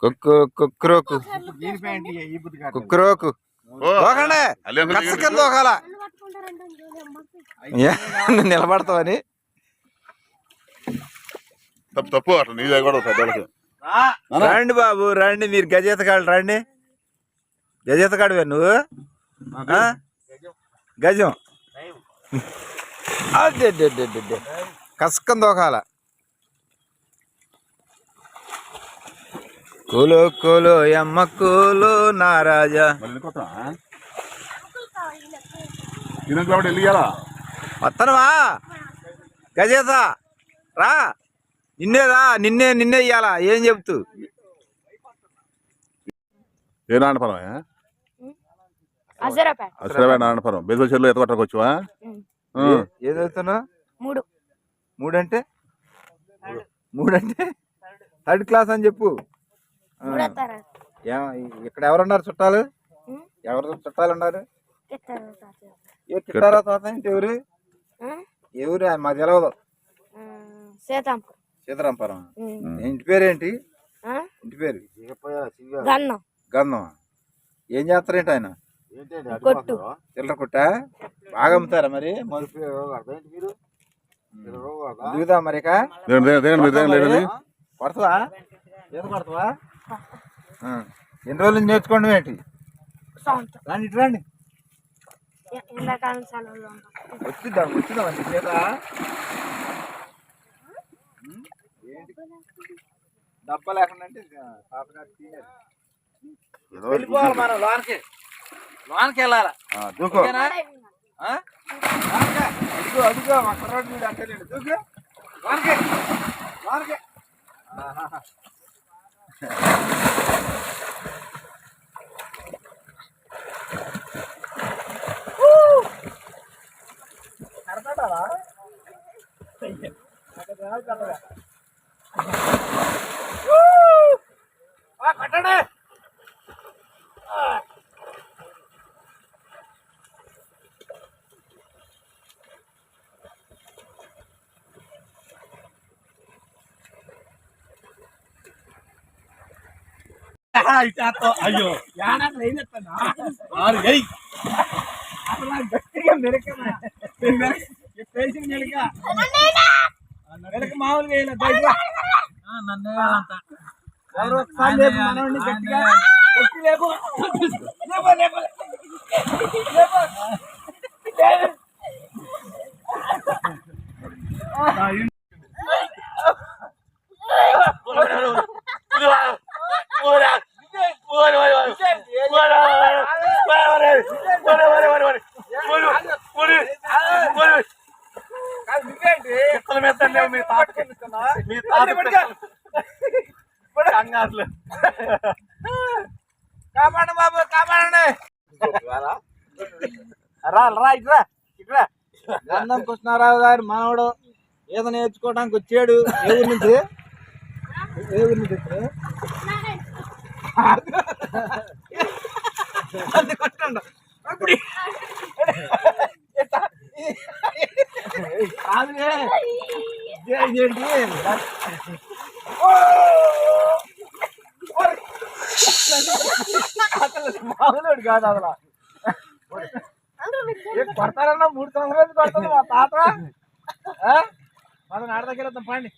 కుక్కు కుక్రోకు కుక్రోకు దూకాల నిలబడతావని తప్పు అట్లా నీ కూడా రండి బాబు రండి, మీరు గజేతగాడు రండి. గజేతగాడువే నువ్వు? గజం అదే కసకం దూకాల. కూలో కూలో అమ్మ కూలో నా రాజా. వస్తానవా గజేత? రా, నిన్నేదా, నిన్నే ఇయ్యాలా? ఏం చెప్తూ ఏ నాన్నపురం? నాన్నపురం బెజల చెల్లు ఎత కొట్టకొచ్చువా? ఏం చదువుతున్నా? మూడంటే థర్డ్ క్లాస్ అని చెప్పు. ఇక్కడ ఎవరున్నారు చుట్టాలు? చుట్టాలు ఉన్నారు? కిట్టారా తాత అంటే ఎవరు? మాకు తెలవదు. సీతారాంపురం. ఇంటి పేరేంటి? ఇంటి పేరు గంధం. ఏం చేస్తారేంటి ఆయన? చిల్లర కొట్టా? బాగా అమ్ముతారా మరి? దిగుదా మరి? కొడతావా? ఏదో కొడతావా? ఎన్ని రోజుల నుంచి నేర్చుకోండి ఏంటి? రండి ఇటు రండి. వచ్చిద్దాం చేత డబ్బా లేకుండా అంటే వెళ్ళిపోవాలి మనం. లోనికి వెళ్ళాలా? అడుగు అక్కడ రోడ్డు అంటే దూకు లోనికి. కట్టడే అయ్యో గట్టిగా మెరక మామూలుగా గట్టిగా కాపాడండి బాబు, కాపాడండి. రా ఇక్కడ గంధం కృష్ణారావు గారు మనవడు ఈత నేర్చుకోవడానికి వచ్చాడు. ఏ ఊరి నుంచి? మామూలు కాదు అసలు. కొడతారన్నా 3 సంవత్సరాలు కొడతాను మా తాత. మనం ఆడ దగ్గర పండి.